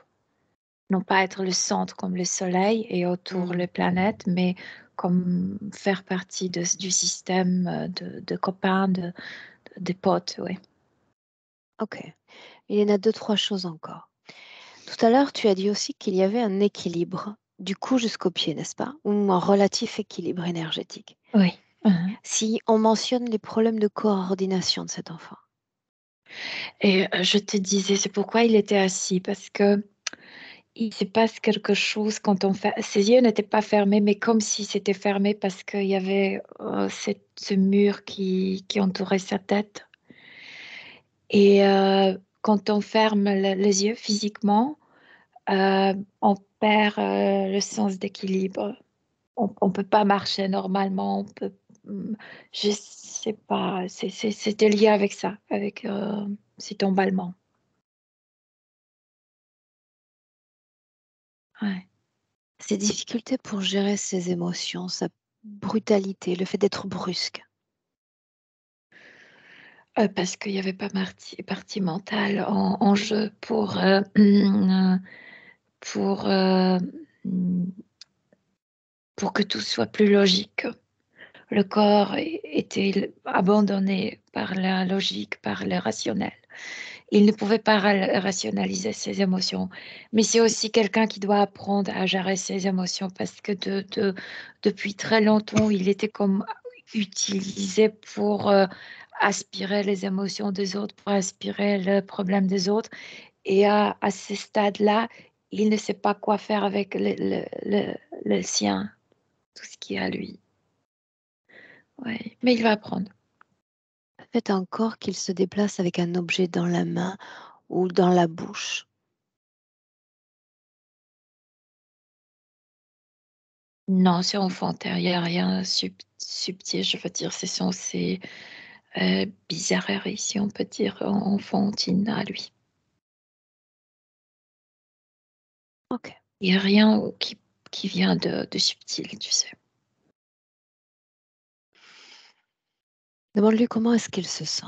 Non pas être le centre comme le soleil et autour Hmm. les planètes, mais comme faire partie du système de copains, de potes, oui. Ok. Il y en a deux, trois choses encore. Tout à l'heure, tu as dit aussi qu'il y avait un équilibre du cou jusqu'au pied, n'est-ce pas? Ou un relatif équilibre énergétique. Oui. Mhm. Si on mentionne les problèmes de coordination de cet enfant. Et je te disais, c'est pourquoi il était assis, parce que il se passe quelque chose quand on fait. Ses yeux n'étaient pas fermés, mais comme si c'était fermé parce qu'il y avait ce mur qui entourait sa tête. Et quand on ferme les yeux physiquement, on perd le sens d'équilibre. On peut pas marcher normalement. Hmm, je sais pas. C'était lié avec ça, avec cet emballement. Ouais. Ses difficultés pour gérer ses émotions, sa brutalité, le fait d'être brusque. Parce qu'il y avait pas partie mentale en jeu pour, pour que tout soit plus logique. Le corps était abandonné par la logique, par le rationnel. Il ne pouvait pas rationaliser ses émotions. Mais c'est aussi quelqu'un qui doit apprendre à gérer ses émotions parce que depuis très longtemps, il était comme utilisé pour aspirer les émotions des autres, pour aspirer le problème des autres. Et à ce stade-là, il ne sait pas quoi faire avec le sien, tout ce qui est à lui. Ouais. Mais il va apprendre. Fait encore qu'il se déplace avec un objet dans la main ou dans la bouche. Non, c'est enfantin, il n'y a rien subtil, je veux dire, c'est censé bizarrerie, si on peut dire, enfantine à lui. Ok. Il n'y a rien qui vient de subtil, tu sais. Demande-lui comment est-ce qu'il se sent.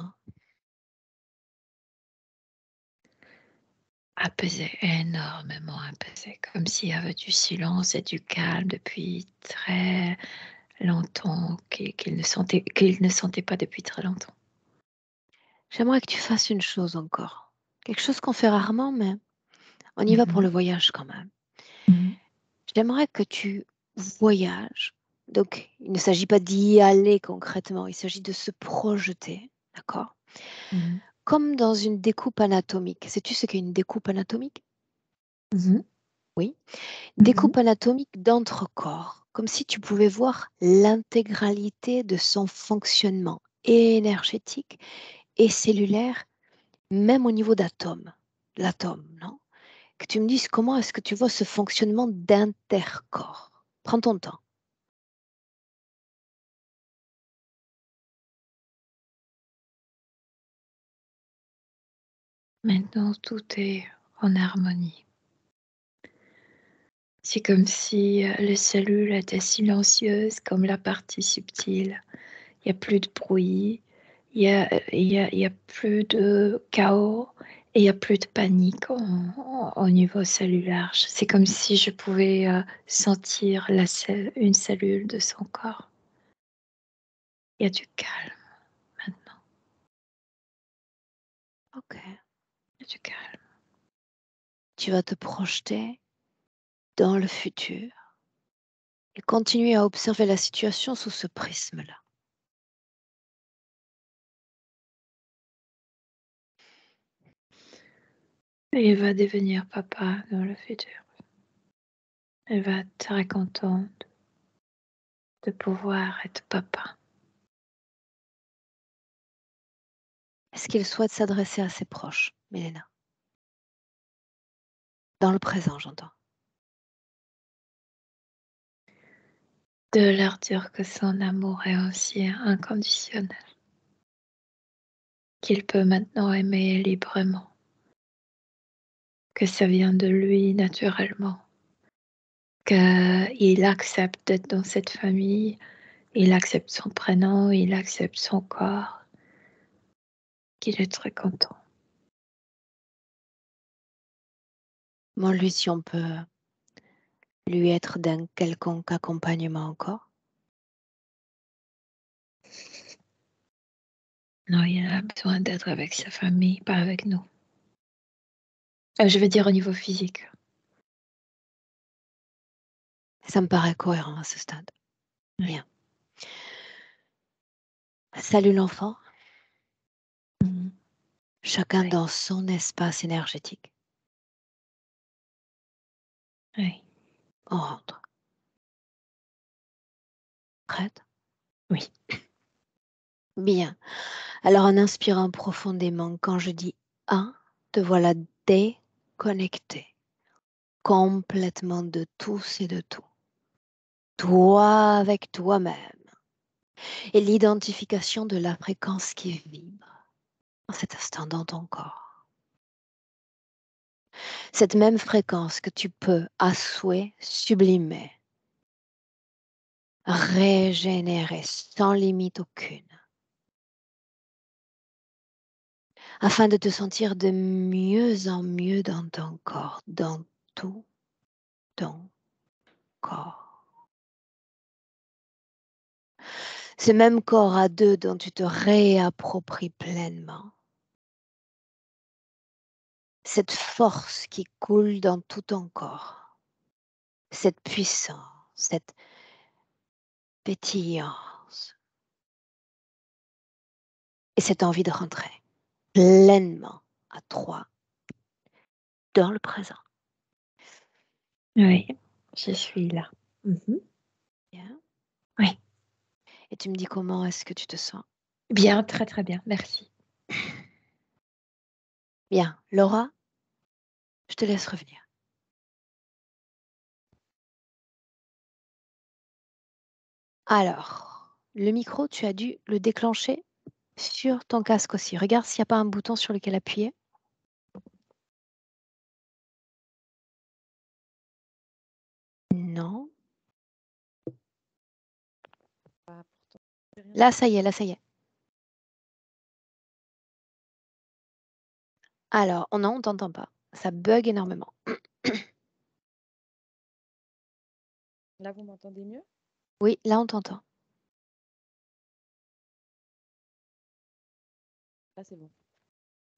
Apaisé, énormément apaisé, comme s'il y avait du silence et du calme depuis très longtemps, qu'il ne sentait pas depuis très longtemps. J'aimerais que tu fasses une chose encore. Quelque chose qu'on fait rarement, mais on y va pour Mhm, le voyage quand même. mhm, J'aimerais que tu voyages. Donc, il ne s'agit pas d'y aller concrètement, il s'agit de se projeter, d'accord? mhm, Comme dans une découpe anatomique. Sais-tu ce qu'est une découpe anatomique? mhm, Oui. mhm. Découpe anatomique d'entre-corps, comme si tu pouvais voir l'intégralité de son fonctionnement énergétique et cellulaire, même au niveau l'atome, non? Que tu me dises comment est-ce que tu vois ce fonctionnement d'intercorps. Prends ton temps. Maintenant, tout est en harmonie. C'est comme si les cellules étaient silencieuses comme la partie subtile. Il n'y a plus de bruit, il y a plus de chaos et il n'y a plus de panique au niveau cellulaire. C'est comme si je pouvais sentir une cellule de son corps. Il y a du calme maintenant, Ok. il y a du calme. Tu vas te projeter dans le futur et continuer à observer la situation sous ce prisme-là. Et il va devenir papa dans le futur. Elle va être très contente de pouvoir être papa. Est-ce qu'il souhaite s'adresser à ses proches, Milena? Dans le présent, j'entends. De leur dire que son amour est aussi inconditionnel, qu'il peut maintenant aimer librement, que ça vient de lui naturellement, qu'il accepte d'être dans cette famille, il accepte son prénom, il accepte son corps, qu'il est très content. Moi, lui, si on peut lui être d'un quelconque accompagnement encore. Non, il a besoin d'être avec sa famille, pas avec nous. Je veux dire au niveau physique. Ça me paraît cohérent à ce stade. Oui. Bien. Salut l'enfant. Mhm. Chacun Oui. dans son espace énergétique. Oui. On rentre. Prête? Oui. Bien. Alors en inspirant profondément, quand je dis 1, te voilà déconnecté complètement de tous et de tout. Toi avec toi-même. Et l'identification de la fréquence qui vibre en cet instant dans ton corps. Cette même fréquence que tu peux à souhait sublimer, régénérer sans limite aucune, afin de te sentir de mieux en mieux dans ton corps, dans tout ton corps. Ce même corps à deux dont tu te réappropries pleinement. Cette force qui coule dans tout ton corps. Cette puissance, cette pétillance. Et cette envie de rentrer pleinement à trois dans le présent. Oui, je suis là. Mhm. Bien. Oui. Et tu me dis comment est-ce que tu te sens? Bien, très très bien, merci. Bien. Laura, je te laisse revenir. Alors, le micro, tu as dû le déclencher sur ton casque aussi. Regarde s'il n'y a pas un bouton sur lequel appuyer. Non. Ah, pourtant, j'ai rien Là, ça y est, là, ça y est. Alors, oh non, on t'entend pas. Ça bug énormément. Là, vous m'entendez mieux? Oui, là, on t'entend. Là, c'est bon.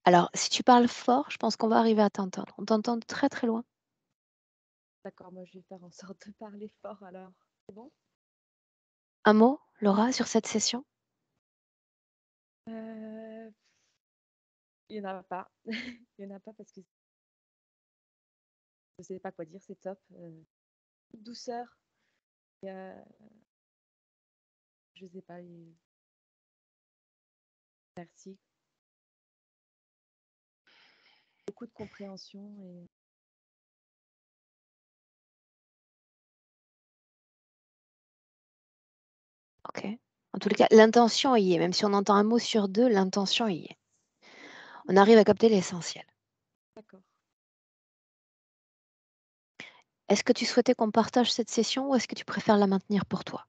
Alors, si tu parles fort, je pense qu'on va arriver à t'entendre. On t'entend de très très loin. D'accord, moi, je vais faire en sorte de parler fort alors. C'est bon? Un mot, Laura, sur cette session? Euh, Il n'y en a pas. Il n'y en a pas parce que je ne sais pas quoi dire, c'est top. Douceur. Et, je sais pas, merci. Beaucoup de compréhension et Ok. En tout cas, l'intention y est. Même si on entend un mot sur deux, l'intention y est. On arrive à capter l'essentiel. D'accord. Est-ce que tu souhaitais qu'on partage cette session ou est-ce que tu préfères la maintenir pour toi?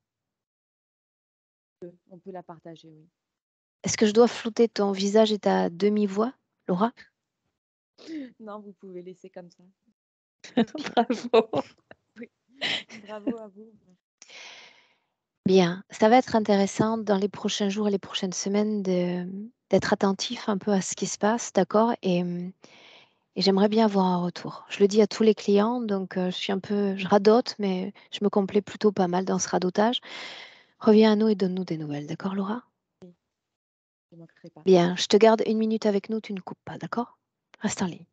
On peut la partager, oui. Est-ce que je dois flouter ton visage et ta demi-voix, Laura? Non, vous pouvez laisser comme ça. Bravo. Oui. Bravo à vous. Bien, ça va être intéressant dans les prochains jours et les prochaines semaines d'être attentif un peu à ce qui se passe, d'accord? Et j'aimerais bien avoir un retour. Je le dis à tous les clients, donc je radote, mais je me complais plutôt pas mal dans ce radotage. Reviens à nous et donne-nous des nouvelles, d'accord, Laura? Je ne manquerai pas. Bien, je te garde 1 minute avec nous, tu ne coupes pas, d'accord? Reste en ligne.